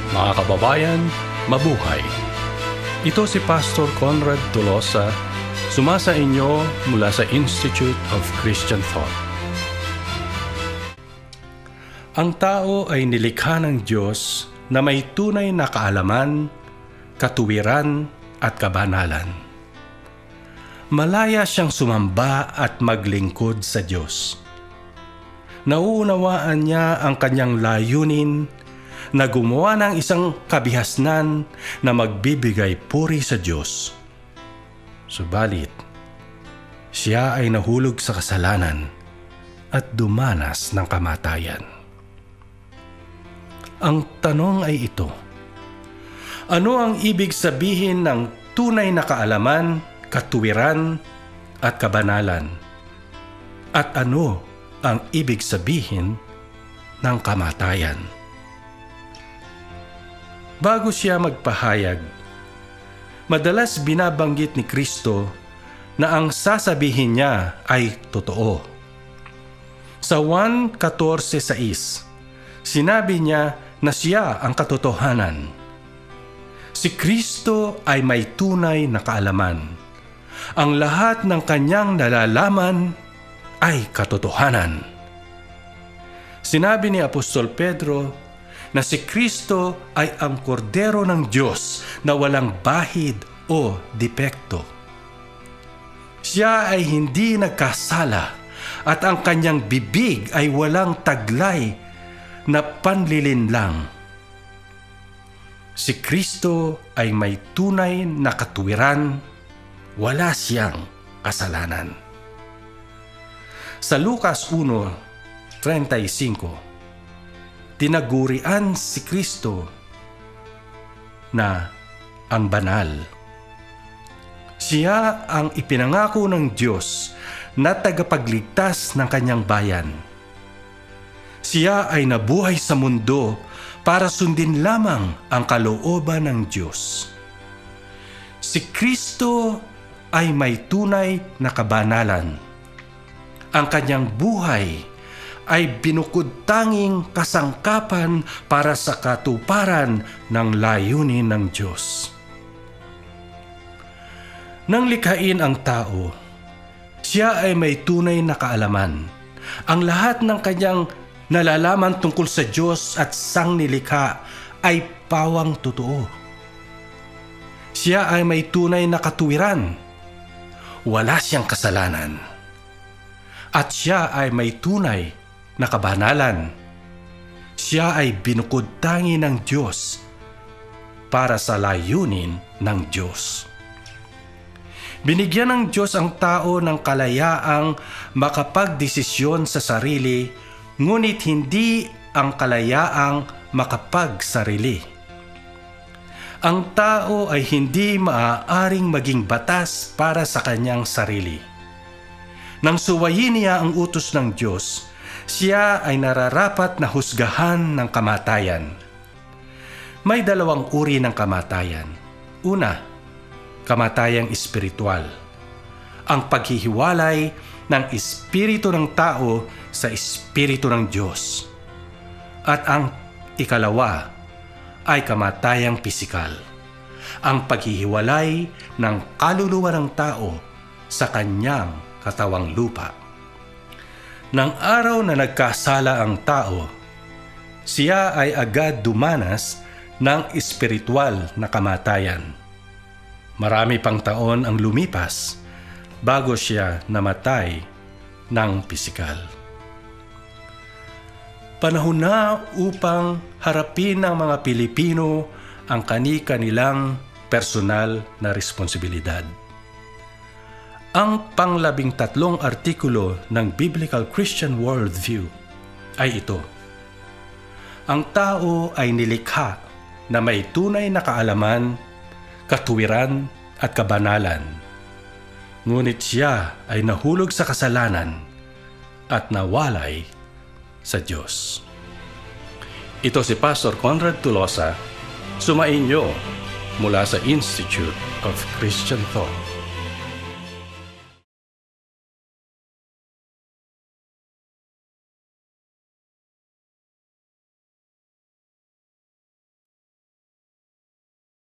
Mga kababayan, mabuhay! Ito si Pastor Conrad Tolosa, sumasa inyo mula sa Institute of Christian Thought. Ang tao ay nilikha ng Diyos na may tunay na kaalaman, katuwiran at kabanalan. Malaya siyang sumamba at maglingkod sa Diyos. Nauunawaan niya ang kanyang layunin na gumawa ng isang kabihasnan na magbibigay puri sa Diyos. Subalit, siya ay nahulog sa kasalanan at dumanas ng kamatayan. Ang tanong ay ito: ano ang ibig sabihin ng tunay na kaalaman, katuwiran at kabanalan? At ano ang ibig sabihin ng kamatayan? Bago siya magpahayag, madalas binabanggit ni Kristo na ang sasabihin niya ay totoo. Sa Juan 14:6, sinabi niya na siya ang katotohanan. Si Kristo ay may tunay na kaalaman. Ang lahat ng kanyang nalalaman ay katotohanan. Sinabi ni Apostol Pedro na si Kristo ay ang kordero ng Diyos na walang bahid o depekto. Siya ay hindi nagkasala at ang kanyang bibig ay walang taglay na panlilinlang. Si Kristo ay may tunay na katuwiran, wala siyang kasalanan. Sa Lucas 1:35, tinagurian si Kristo na ang banal. Siya ang ipinangako ng Diyos na tagapagligtas ng kanyang bayan. Siya ay nabuhay sa mundo para sundin lamang ang kalooban ng Diyos. Si Kristo ay may tunay na kabanalan. Ang kanyang buhay ay binukod tanging kasangkapan para sa katuparan ng layunin ng Diyos. Nang likhain ang tao, siya ay may tunay na kaalaman. Ang lahat ng kanyang nalalaman tungkol sa Diyos at sangnilikha ay pawang totoo. Siya ay may tunay na katuwiran. Wala siyang kasalanan. At siya ay may tunay na kabanalan. Siya ay binukod tangi ng Diyos para sa layunin ng Diyos. Binigyan ng Diyos ang tao ng kalayaang makapagdesisyon sa sarili, ngunit hindi ang kalayaang makapagsarili. Ang tao ay hindi maaaring maging batas para sa kanyang sarili. Nang suwayin niya ang utos ng Diyos, siya ay nararapat na husgahan ng kamatayan. May dalawang uri ng kamatayan. Una, kamatayang espiritual. Ang paghihiwalay ng espiritu ng tao sa espiritu ng Diyos. At ang ikalawa ay kamatayang pisikal. Ang paghihiwalay ng kaluluwa ng tao sa kanyang katawang lupa. Nang araw na nagkasala ang tao, siya ay agad dumanas ng espiritual na kamatayan. Marami pang taon ang lumipas bago siya namatay ng pisikal. Panahon na upang harapin ng mga Pilipino ang kani-kanilang personal na responsibilidad. Ang pang-13 artikulo ng Biblical Christian Worldview ay ito: ang tao ay nilikha na may tunay na kaalaman, katuwiran at kabanalan. Ngunit siya ay nahulog sa kasalanan at nawalay sa Diyos. Ito si Pastor Conrad Tolosa, sumainyo mula sa Institute of Christian Thought.